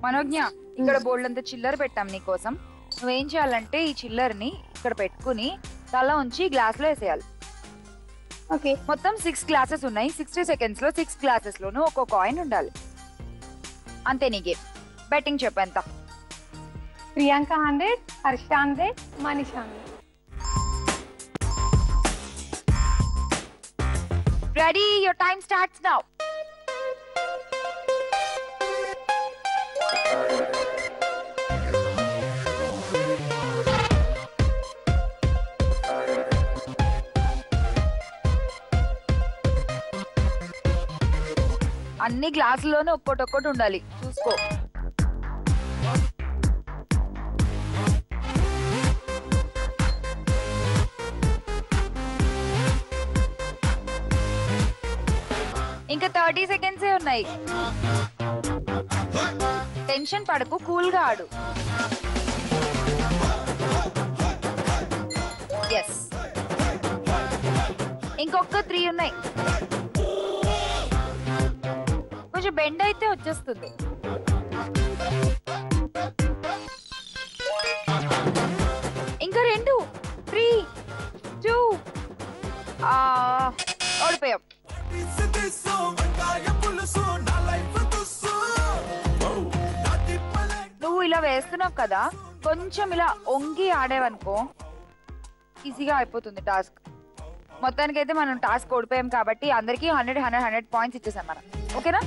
మనోజ్ఞ ఇక్కడ బోల్డ్ అంత చిల్లర పెట్టాం నీకోసం. నువ్వేం చేయాలంటే ఈ చిల్లర్ని ఇక్కడ పెట్టుకుని తల ఉంచి గ్లాస్ లో వేసేయాలి. ఓకే. మొత్తం 6 గ్లాసెస్ ఉన్నాయి. 60 సెకండ్స్ లో 6 గ్లాసెస్ లోను ఒక్కో కాయిన్ ఉండాలి. అంతే నీ గేమ్. బెట్టింగ్ చెప్పు ఎంత? Priyanka 100, Harsha 100, Manisha 100. Ready? Your time starts now. అన్ని గ్లాసుల్లోనే ఒక్కొక్కటి ఉండాలి, చూసుకో. ఇంకా 30 సెకండ్సే ఉన్నాయి. టెన్షన్ పడకు, కూల్ గా ఆడు. ఎస్, ఇంకొక 3 ఉన్నాయి. కొంచెం బెండ్ అయితే వచ్చేస్తుంది. ఇంకా 2, 3, 2. ఓడిపోయాం. నువ్వు ఇలా వేస్తున్నావు కదా, కొంచెం ఇలా ఒంగి ఆడేవనుకో ఈజీగా అయిపోతుంది టాస్క్. మొత్తానికైతే మనం టాస్క్ ఓడిపోయాం కాబట్టి అందరికి 100 పాయింట్స్ ఇచ్చేసాం మనం. ఓకేనా?